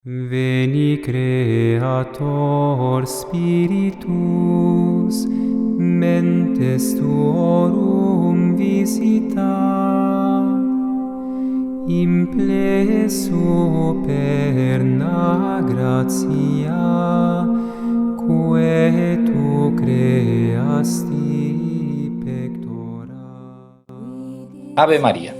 Veni Creator Spiritus, mentes tuorum visita, impleso perna gratia, quae tu creasti pectora. Ave María.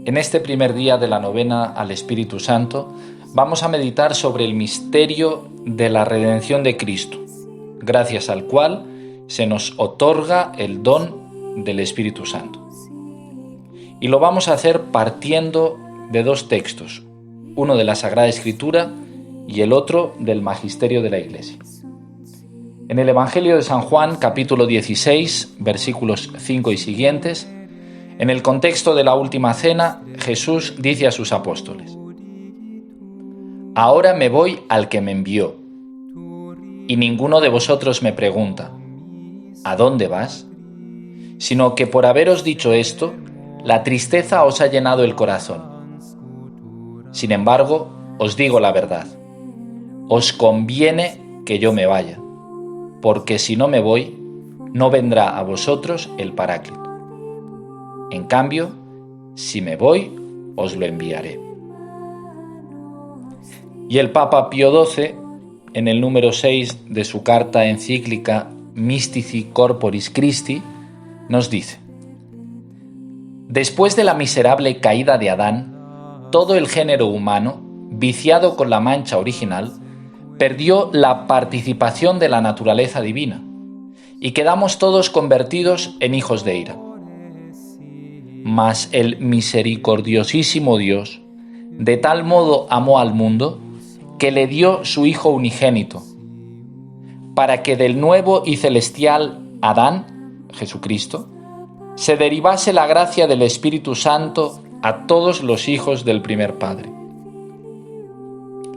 En este primer día de la novena al Espíritu Santo, vamos a meditar sobre el misterio de la redención de Cristo, gracias al cual se nos otorga el don del Espíritu Santo. Y lo vamos a hacer partiendo de dos textos, uno de la Sagrada Escritura y el otro del Magisterio de la Iglesia. En el Evangelio de San Juan, capítulo 16, versículos 5 y siguientes, en el contexto de la última cena, Jesús dice a sus apóstoles: Ahora me voy al que me envió, y ninguno de vosotros me pregunta, ¿a dónde vas? Sino que por haberos dicho esto, la tristeza os ha llenado el corazón. Sin embargo, os digo la verdad, os conviene que yo me vaya, porque si no me voy, no vendrá a vosotros el Paráclito. En cambio, si me voy, os lo enviaré. Y el Papa Pío XII, en el número 6 de su carta encíclica Mystici Corporis Christi, nos dice: Después de la miserable caída de Adán, todo el género humano, viciado con la mancha original, perdió la participación de la naturaleza divina, y quedamos todos convertidos en hijos de ira. Mas el misericordiosísimo Dios de tal modo amó al mundo que le dio su Hijo unigénito, para que del nuevo y celestial Adán, Jesucristo, se derivase la gracia del Espíritu Santo a todos los hijos del primer Padre.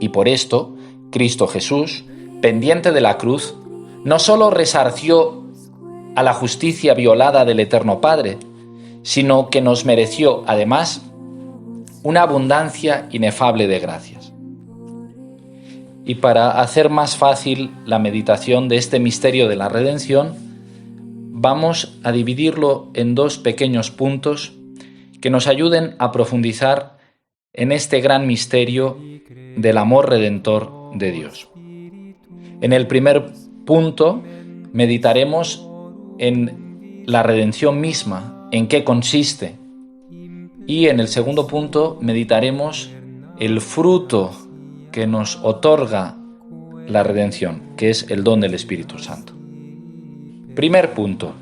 Y por esto, Cristo Jesús, pendiente de la cruz, no solo resarció a la justicia violada del Eterno Padre, sino que nos mereció, además, una abundancia inefable de gracias. Y para hacer más fácil la meditación de este misterio de la redención, vamos a dividirlo en dos pequeños puntos que nos ayuden a profundizar en este gran misterio del amor redentor de Dios. En el primer punto meditaremos en la redención misma, en qué consiste. Y en el segundo punto meditaremos el fruto que nos otorga la redención, que es el don del Espíritu Santo. Primer punto: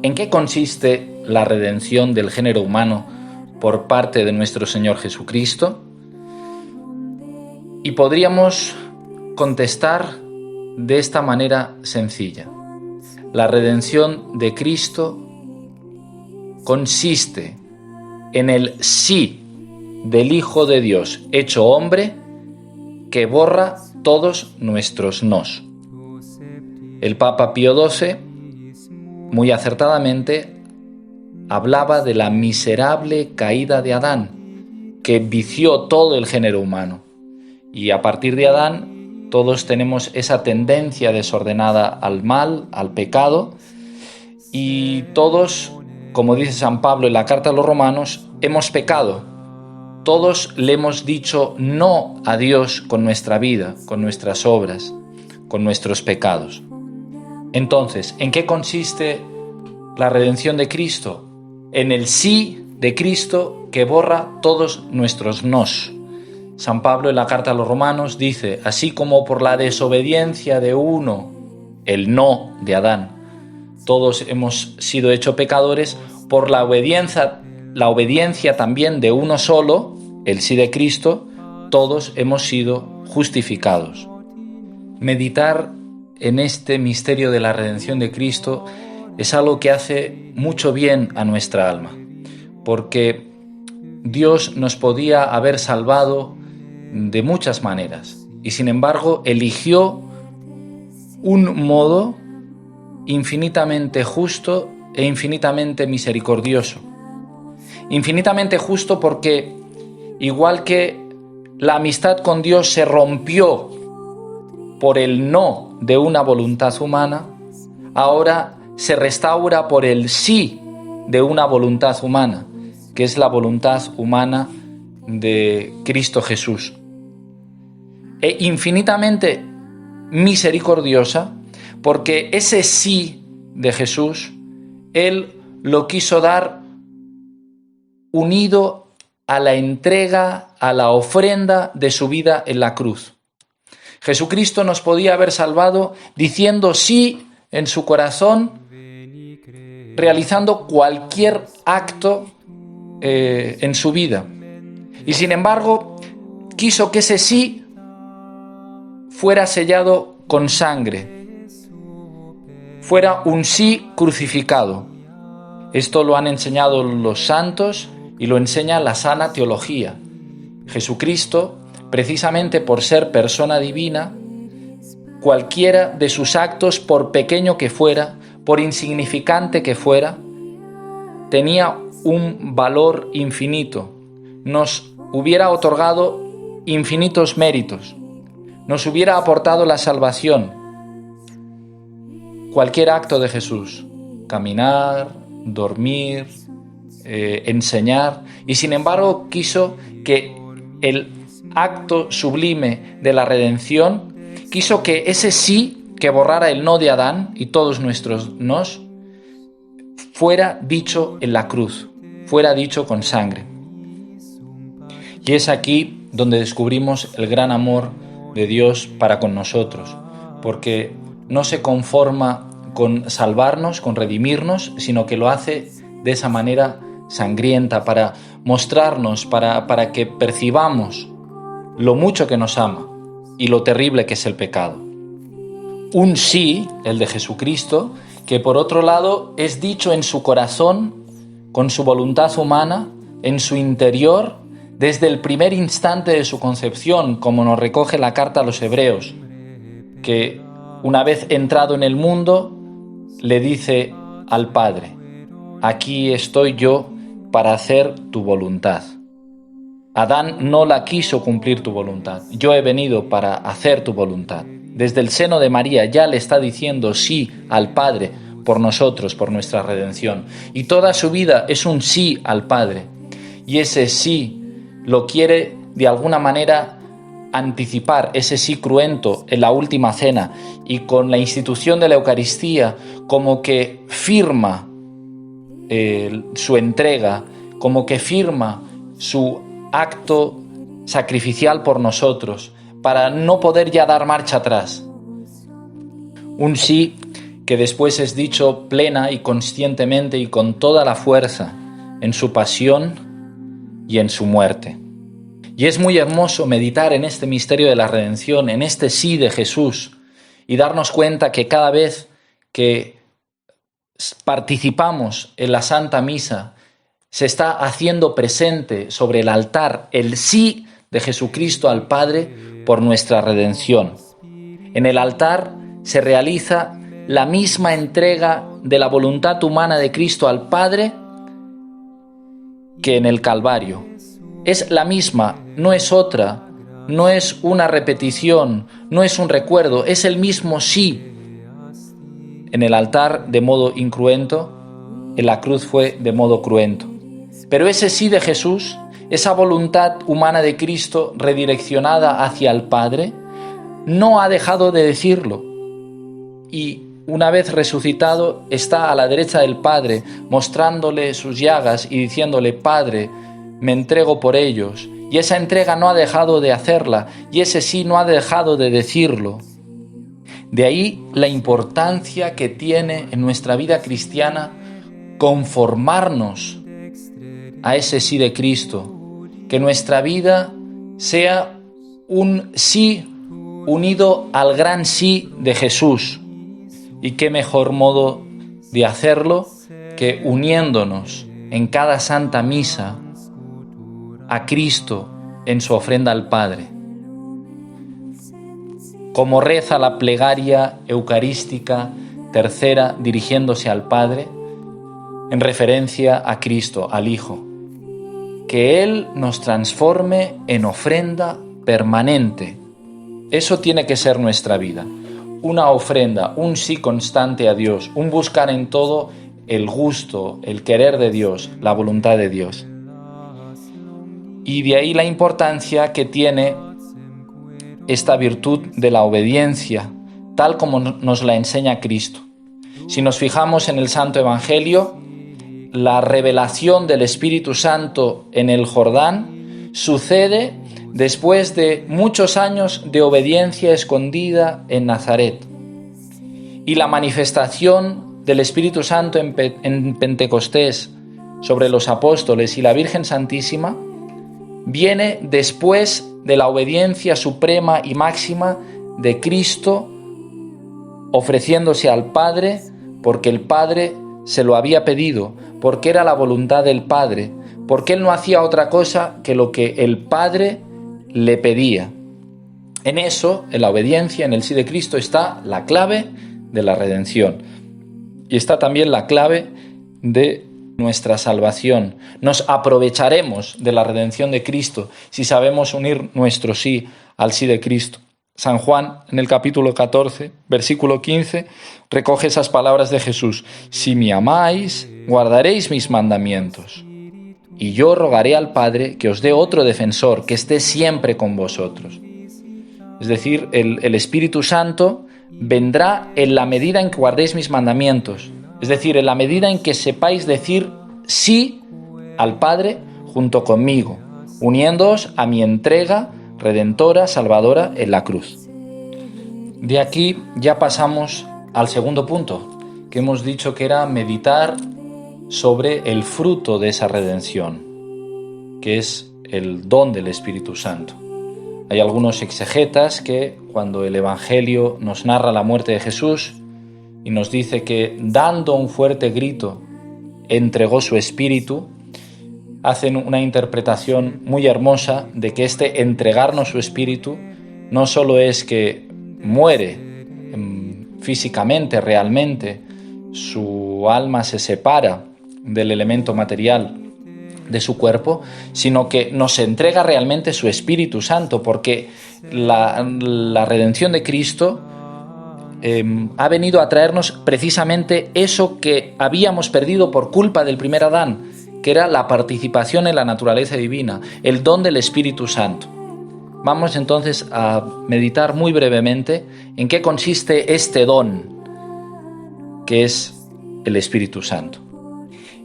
¿en qué consiste la redención del género humano por parte de nuestro Señor Jesucristo? Y podríamos contestar de esta manera sencilla: la redención de Cristo consiste en el sí del Hijo de Dios hecho hombre, que borra todos nuestros nos. El Papa Pío XII, muy acertadamente, hablaba de la miserable caída de Adán, que vició todo el género humano. Y a partir de Adán, todos tenemos esa tendencia desordenada al mal, al pecado, y todos, como dice San Pablo en la carta a los Romanos, hemos pecado. Todos le hemos dicho no a Dios con nuestra vida, con nuestras obras, con nuestros pecados. Entonces, ¿en qué consiste la redención de Cristo? En el sí de Cristo que borra todos nuestros nos. San Pablo en la carta a los Romanos dice: así como por la desobediencia de uno, el no de Adán, todos hemos sido hechos pecadores, por la obediencia también de uno solo, el sí de Cristo, todos hemos sido justificados. Meditar en este misterio de la redención de Cristo es algo que hace mucho bien a nuestra alma, porque Dios nos podía haber salvado de muchas maneras, y sin embargo eligió un modo infinitamente justo e infinitamente misericordioso. Infinitamente justo porque, igual que la amistad con Dios se rompió por el no de una voluntad humana, ahora se restaura por el sí de una voluntad humana, que es la voluntad humana de Cristo Jesús. E infinitamente misericordiosa, porque ese sí de Jesús, Él lo quiso dar unido a la entrega, a la ofrenda de su vida en la cruz. Jesucristo nos podía haber salvado diciendo sí en su corazón, realizando cualquier acto en su vida. Y sin embargo, quiso que ese sí fuera sellado con sangre, fuera un sí crucificado. Esto lo han enseñado los santos y lo enseña la sana teología. Jesucristo, precisamente por ser persona divina, cualquiera de sus actos, por pequeño que fuera, por insignificante que fuera, tenía un valor infinito. Nos hubiera otorgado infinitos méritos. Nos hubiera aportado la salvación. Cualquier acto de Jesús, caminar, dormir, enseñar, y sin embargo quiso que el acto sublime de la redención, quiso que ese sí que borrara el no de Adán y todos nuestros nos, fuera dicho en la cruz, fuera dicho con sangre. Y es aquí donde descubrimos el gran amor de Dios para con nosotros, porque no se conforma con salvarnos, con redimirnos, sino que lo hace de esa manera sangrienta, para mostrarnos, para que percibamos lo mucho que nos ama y lo terrible que es el pecado. Un sí, el de Jesucristo, que por otro lado es dicho en su corazón, con su voluntad humana, en su interior, desde el primer instante de su concepción, como nos recoge la carta a los Hebreos, que una vez entrado en el mundo, le dice al Padre: aquí estoy yo para hacer tu voluntad. Adán no la quiso cumplir tu voluntad. Yo he venido para hacer tu voluntad. Desde el seno de María ya le está diciendo sí al Padre por nosotros, por nuestra redención. Y toda su vida es un sí al Padre. Y ese sí lo quiere de alguna manera anticipar, ese sí cruento en la última cena, y con la institución de la Eucaristía como que firma su entrega, como que firma su acto sacrificial por nosotros, para no poder ya dar marcha atrás. Un sí que después es dicho plena y conscientemente y con toda la fuerza en su pasión y en su muerte. Y es muy hermoso meditar en este misterio de la redención, en este sí de Jesús, y darnos cuenta que cada vez que participamos en la Santa Misa, se está haciendo presente sobre el altar el sí de Jesucristo al Padre por nuestra redención. En el altar se realiza la misma entrega de la voluntad humana de Cristo al Padre que en el Calvario. Es la misma, no es otra, no es una repetición, no es un recuerdo, es el mismo sí. En el altar de modo incruento, en la cruz fue de modo cruento. Pero ese sí de Jesús, esa voluntad humana de Cristo redireccionada hacia el Padre, no ha dejado de decirlo. Y una vez resucitado, está a la derecha del Padre, mostrándole sus llagas y diciéndole: Padre, me entrego por ellos. Y esa entrega no ha dejado de hacerla, y ese sí no ha dejado de decirlo. De ahí la importancia que tiene en nuestra vida cristiana conformarnos a ese sí de Cristo, que nuestra vida sea un sí unido al gran sí de Jesús. Y qué mejor modo de hacerlo que uniéndonos en cada Santa Misa a Cristo en su ofrenda al Padre. Como reza la plegaria eucarística tercera dirigiéndose al Padre, en referencia a Cristo, al Hijo, que Él nos transforme en ofrenda permanente. Eso tiene que ser nuestra vida. Una ofrenda, un sí constante a Dios, un buscar en todo el gusto, el querer de Dios, la voluntad de Dios. Y de ahí la importancia que tiene esta virtud de la obediencia, tal como nos la enseña Cristo. Si nos fijamos en el Santo Evangelio, la revelación del Espíritu Santo en el Jordán sucede después de muchos años de obediencia escondida en Nazaret. Y la manifestación del Espíritu Santo en Pentecostés sobre los apóstoles y la Virgen Santísima viene después de la obediencia suprema y máxima de Cristo ofreciéndose al Padre porque el Padre se lo había pedido, porque era la voluntad del Padre, porque Él no hacía otra cosa que lo que el Padre le pedía. En eso, en la obediencia, en el sí de Cristo, está la clave de la redención. Y está también la clave de nuestra salvación. Nos aprovecharemos de la redención de Cristo si sabemos unir nuestro sí al sí de Cristo. San Juan, en el capítulo 14, versículo 15, recoge esas palabras de Jesús: si me amáis, guardaréis mis mandamientos. Y yo rogaré al Padre que os dé otro defensor, que esté siempre con vosotros. Es decir, el Espíritu Santo vendrá en la medida en que guardéis mis mandamientos. Es decir, en la medida en que sepáis decir sí al Padre junto conmigo, uniéndoos a mi entrega redentora, salvadora en la cruz. De aquí ya pasamos al segundo punto, que hemos dicho que era meditar sobre el fruto de esa redención, que es el don del Espíritu Santo. Hay algunos exegetas que, cuando el Evangelio nos narra la muerte de Jesús y nos dice que, dando un fuerte grito, entregó su espíritu, hacen una interpretación muy hermosa de que este entregarnos su espíritu no solo es que muere físicamente, realmente, su alma se separa del elemento material de su cuerpo, sino que nos entrega realmente su Espíritu Santo, porque la redención de Cristo ha venido a traernos precisamente eso que habíamos perdido por culpa del primer Adán, que era la participación en la naturaleza divina, el don del Espíritu Santo. Vamos entonces a meditar muy brevemente en qué consiste este don, que es el Espíritu Santo.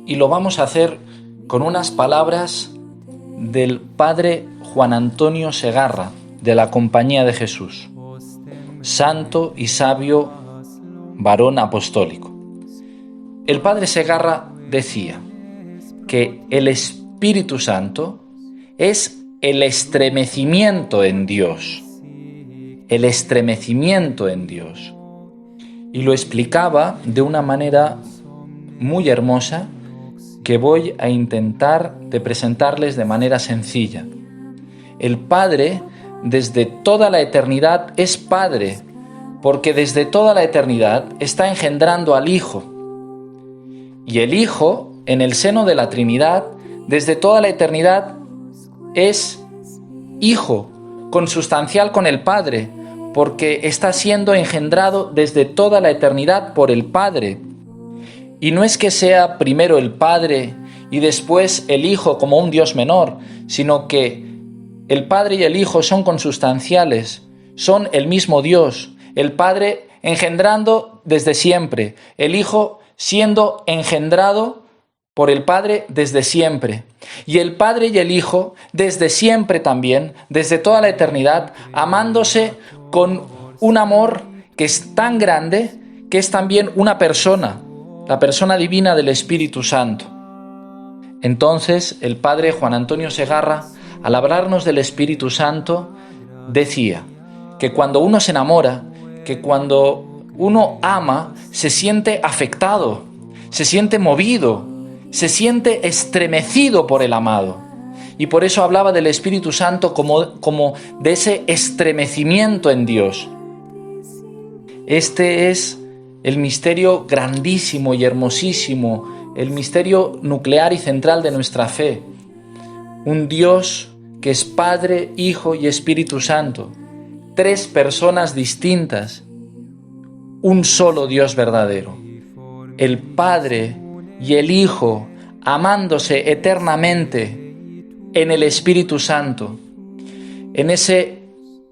Y lo vamos a hacer con unas palabras del padre Juan Antonio Segarra, de la Compañía de Jesús, santo y sabio varón apostólico. El padre Segarra decía que el Espíritu Santo es el estremecimiento en Dios. El estremecimiento en Dios. Y lo explicaba de una manera muy hermosa que voy a intentar de presentarles de manera sencilla. El Padre, desde toda la eternidad, es Padre, porque desde toda la eternidad está engendrando al Hijo. Y el Hijo, en el seno de la Trinidad, desde toda la eternidad, es Hijo, consustancial con el Padre, porque está siendo engendrado desde toda la eternidad por el Padre. Y no es que sea primero el Padre y después el Hijo como un Dios menor, sino que el Padre y el Hijo son consustanciales, son el mismo Dios. El Padre engendrando desde siempre, el Hijo siendo engendrado por el Padre desde siempre. Y el Padre y el Hijo desde siempre también, desde toda la eternidad, amándose con un amor que es tan grande que es también una persona, la persona divina del Espíritu Santo. Entonces el padre Juan Antonio Segarra, al hablarnos del Espíritu Santo, decía que cuando uno se enamora, que cuando uno ama, se siente afectado, se siente movido, se siente estremecido por el amado. Y por eso hablaba del Espíritu Santo como de ese estremecimiento en Dios. Este es el misterio grandísimo y hermosísimo, el misterio nuclear y central de nuestra fe. Un Dios que es Padre, Hijo y Espíritu Santo, 3 personas distintas, un solo Dios verdadero, el Padre y el Hijo amándose eternamente en el Espíritu Santo, en ese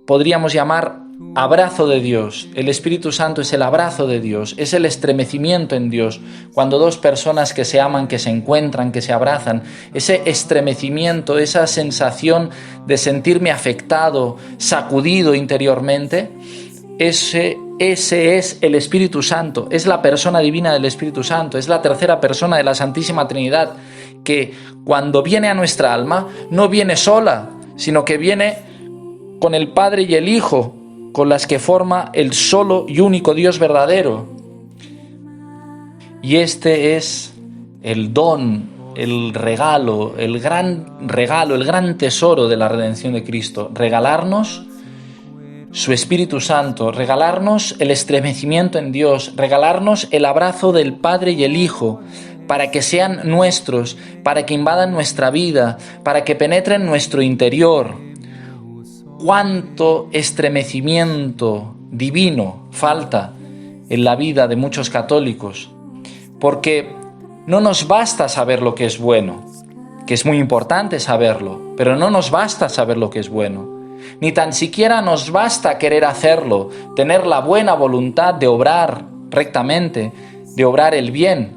podríamos llamar abrazo de Dios. El Espíritu Santo es el abrazo de Dios, es el estremecimiento en Dios. Cuando 2 personas que se aman, que se encuentran, que se abrazan, ese estremecimiento, esa sensación de sentirme afectado, sacudido interiormente, ese es el Espíritu Santo, es la persona divina del Espíritu Santo, es la tercera persona de la Santísima Trinidad, que cuando viene a nuestra alma no viene sola, sino que viene con el Padre y el Hijo, con las que forma el solo y único Dios verdadero. Y este es el don, el regalo, el gran tesoro de la redención de Cristo, regalarnos su Espíritu Santo, regalarnos el estremecimiento en Dios, regalarnos el abrazo del Padre y el Hijo, para que sean nuestros, para que invadan nuestra vida, para que penetren nuestro interior. Cuánto estremecimiento divino falta en la vida de muchos católicos, porque no nos basta saber lo que es bueno, que es muy importante saberlo, pero no nos basta saber lo que es bueno, ni tan siquiera nos basta querer hacerlo, tener la buena voluntad de obrar rectamente, de obrar el bien,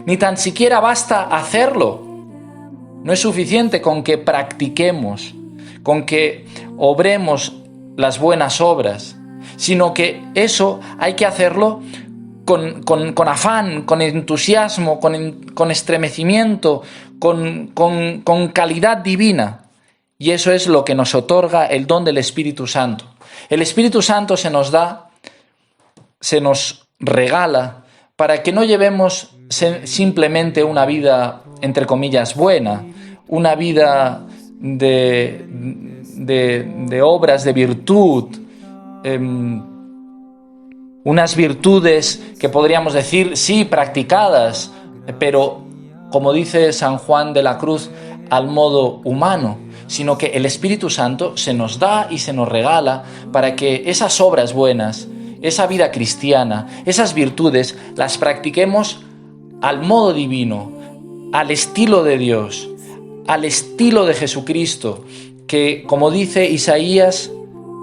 ni tan siquiera basta hacerlo. No es suficiente con que practiquemos, con que obremos las buenas obras, sino que eso hay que hacerlo con afán, con entusiasmo, con estremecimiento, con calidad divina. Y eso es lo que nos otorga el don del Espíritu Santo. El Espíritu Santo se nos da, se nos regala, para que no llevemos simplemente una vida, entre comillas, buena, una vida de obras de virtud, unas virtudes que podríamos decir, sí, practicadas, pero, como dice San Juan de la Cruz, al modo humano, sino que el Espíritu Santo se nos da y se nos regala para que esas obras buenas, esa vida cristiana, esas virtudes, las practiquemos al modo divino, al estilo de Dios, al estilo de Jesucristo, que, como dice Isaías,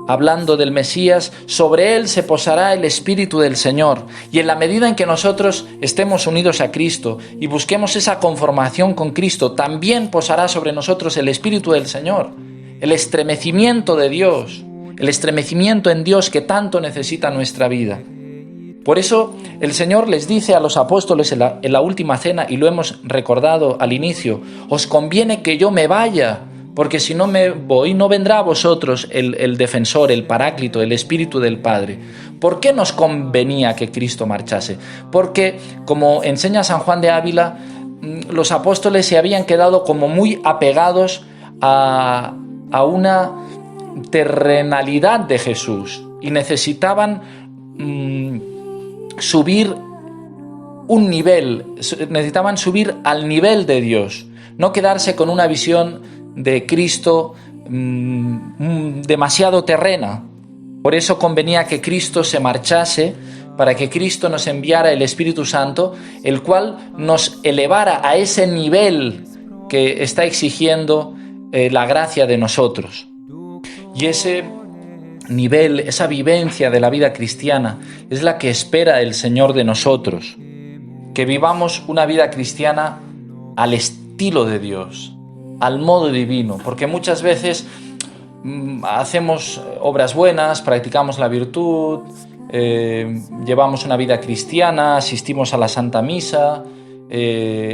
hablando del Mesías, sobre él se posará el Espíritu del Señor. Y en la medida en que nosotros estemos unidos a Cristo y busquemos esa conformación con Cristo, también posará sobre nosotros el Espíritu del Señor, el estremecimiento de Dios, el estremecimiento en Dios que tanto necesita nuestra vida. Por eso el Señor les dice a los apóstoles en la última cena, y lo hemos recordado al inicio, os conviene que yo me vaya, porque si no me voy, no vendrá a vosotros el defensor, el paráclito, el Espíritu del Padre. ¿Por qué nos convenía que Cristo marchase? Porque, como enseña San Juan de Ávila, los apóstoles se habían quedado como muy apegados a una terrenalidad de Jesús y necesitaban subir un nivel, necesitaban subir al nivel de Dios, no quedarse con una visión de Cristo demasiado terrena. Por eso convenía que Cristo se marchase, para que Cristo nos enviara el Espíritu Santo, el cual nos elevara a ese nivel que está exigiendo la gracia de nosotros. Y ese nivel, esa vivencia de la vida cristiana es la que espera el Señor de nosotros, que vivamos una vida cristiana al estilo de Dios, al modo divino, porque muchas veces hacemos obras buenas, practicamos la virtud, llevamos una vida cristiana, asistimos a la Santa Misa,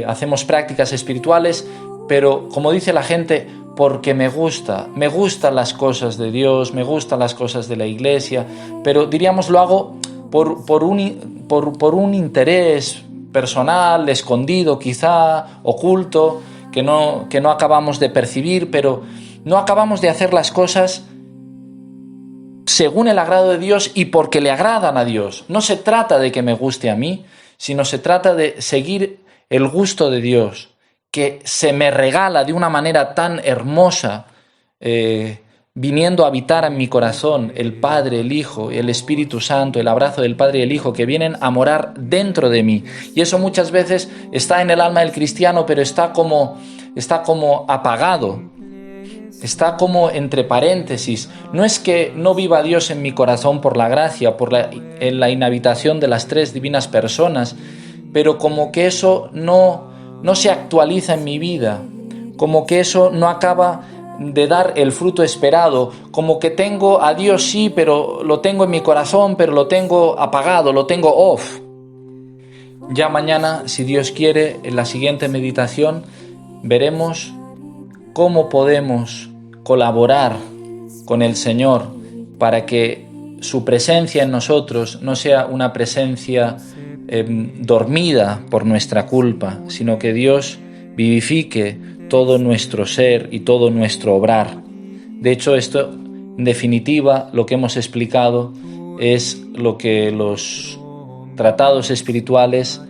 hacemos prácticas espirituales, pero como dice la gente, porque me gustan las cosas de Dios, me gustan las cosas de la Iglesia, pero diríamos lo hago por un interés personal, escondido quizá, oculto, que no acabamos de percibir, pero no acabamos de hacer las cosas según el agrado de Dios y porque le agradan a Dios. No se trata de que me guste a mí, sino se trata de seguir el gusto de Dios, que se me regala de una manera tan hermosa viniendo a habitar en mi corazón el Padre, el Hijo, el Espíritu Santo, el abrazo del Padre y el Hijo, que vienen a morar dentro de mí. Y eso muchas veces está en el alma del cristiano, pero está como apagado, está como entre paréntesis. No es que no viva Dios en mi corazón por la gracia, en la inhabitación de las tres divinas personas, pero como que eso no se actualiza en mi vida, como que eso no acaba de dar el fruto esperado, como que tengo a Dios sí, pero lo tengo en mi corazón, pero lo tengo apagado, lo tengo off. Ya mañana, si Dios quiere, en la siguiente meditación veremos cómo podemos colaborar con el Señor para que su presencia en nosotros no sea una presencia dormida por nuestra culpa, sino que Dios vivifique todo nuestro ser y todo nuestro obrar. De hecho, esto, en definitiva, lo que hemos explicado es lo que los tratados espirituales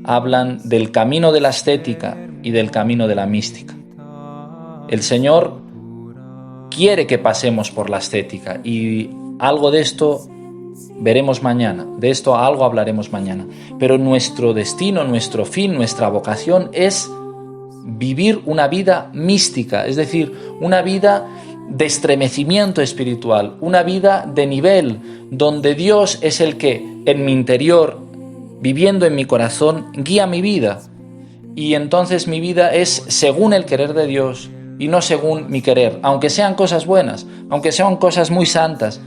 hablan del camino de la ascética y del camino de la mística. El Señor quiere que pasemos por la ascética y algo de esto veremos mañana, de esto algo hablaremos mañana. Pero nuestro destino, nuestro fin, nuestra vocación es vivir una vida mística, es decir, una vida de estremecimiento espiritual, una vida de nivel donde Dios es el que en mi interior, viviendo en mi corazón, guía mi vida. Y entonces mi vida es según el querer de Dios y no según mi querer, aunque sean cosas buenas, aunque sean cosas muy santas,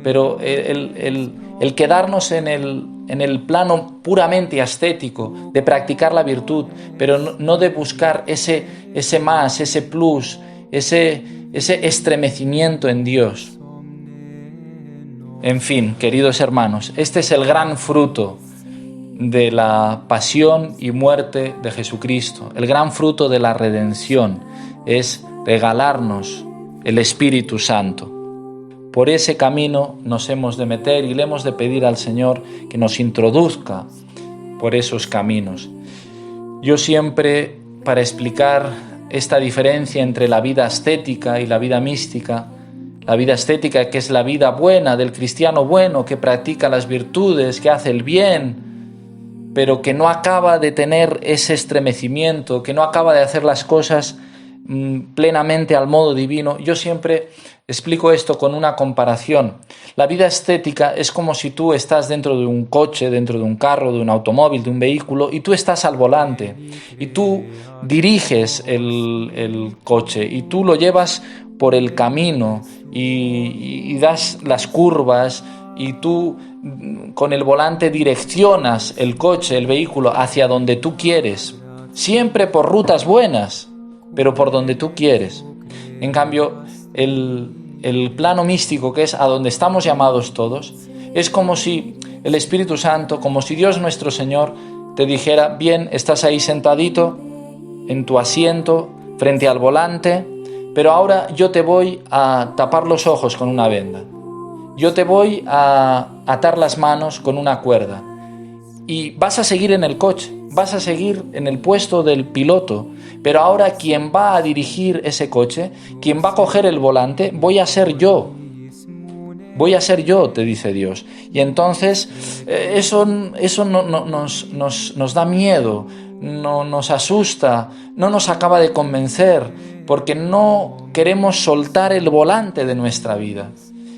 pero el quedarnos en el plano puramente ascético, de practicar la virtud, pero no de buscar ese más, ese plus, ese estremecimiento en Dios. En fin, queridos hermanos, este es el gran fruto de la pasión y muerte de Jesucristo. El gran fruto de la redención es regalarnos el Espíritu Santo. Por ese camino nos hemos de meter y le hemos de pedir al Señor que nos introduzca por esos caminos. Yo siempre, para explicar esta diferencia entre la vida ascética y la vida mística, la vida ascética, que es la vida buena del cristiano bueno, que practica las virtudes, que hace el bien, pero que no acaba de tener ese estremecimiento, que no acaba de hacer las cosas plenamente al modo divino. Yo siempre explico esto con una comparación. La vida estética es como si tú estás dentro de un coche, dentro de un carro, de un automóvil, de un vehículo, y tú estás al volante, y tú diriges el coche, y tú lo llevas por el camino, y das las curvas, y tú con el volante direccionas el coche, el vehículo, hacia donde tú quieres, siempre por rutas buenas, pero por donde tú quieres. En cambio, el plano místico, que es a donde estamos llamados todos, es como si el Espíritu Santo, como si Dios nuestro Señor te dijera: bien, estás ahí sentadito en tu asiento frente al volante, pero ahora yo te voy a tapar los ojos con una venda, yo te voy a atar las manos con una cuerda, y vas a seguir en el coche, vas a seguir en el puesto del piloto, pero ahora quien va a dirigir ese coche, quien va a coger el volante, voy a ser yo, te dice Dios. Y entonces eso nos da miedo, nos asusta, no nos acaba de convencer, porque no queremos soltar el volante de nuestra vida.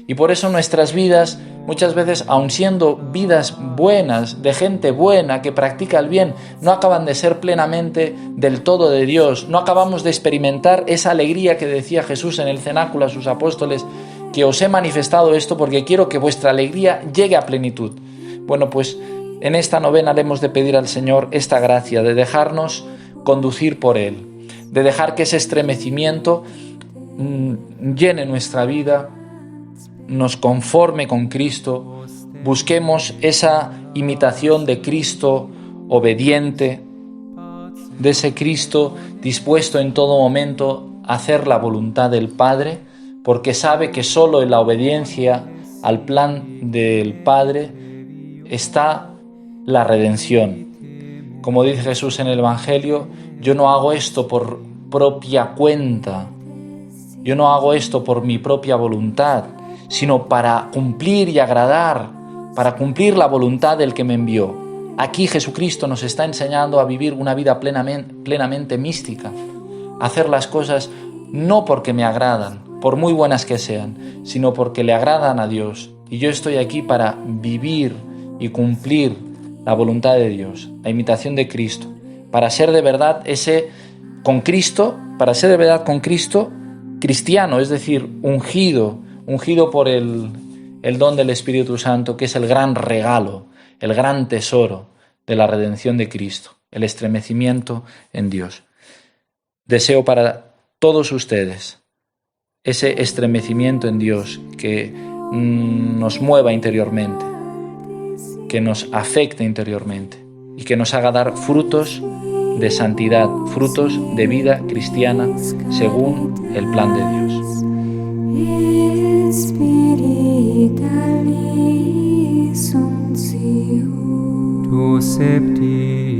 Y por eso nuestras vidas, muchas veces, aun siendo vidas buenas, de gente buena, que practica el bien, no acaban de ser plenamente del todo de Dios. No acabamos de experimentar esa alegría que decía Jesús en el cenáculo a sus apóstoles: que os he manifestado esto porque quiero que vuestra alegría llegue a plenitud. Bueno, pues en esta novena le hemos de pedir al Señor esta gracia de dejarnos conducir por Él, de dejar que ese estremecimiento llene nuestra vida, nos conforme con Cristo, busquemos esa imitación de Cristo obediente, de ese Cristo dispuesto en todo momento a hacer la voluntad del Padre, porque sabe que solo en la obediencia al plan del Padre está la redención. Como dice Jesús en el Evangelio: yo no hago esto por propia cuenta, Yo no hago esto por mi propia voluntad, sino para cumplir y agradar, para cumplir la voluntad del que me envió. Aquí Jesucristo nos está enseñando a vivir una vida plenamente mística, a hacer las cosas no porque me agradan, por muy buenas que sean, sino porque le agradan a Dios. Y yo estoy aquí para vivir y cumplir la voluntad de Dios, la imitación de Cristo, para ser de verdad con Cristo, cristiano, es decir, ungido por el don del Espíritu Santo, que es el gran regalo, el gran tesoro de la redención de Cristo, el estremecimiento en Dios. Deseo para todos ustedes ese estremecimiento en Dios que nos mueva interiormente, que nos afecte interiormente y que nos haga dar frutos de santidad, frutos de vida cristiana según el plan de Dios. Tu septi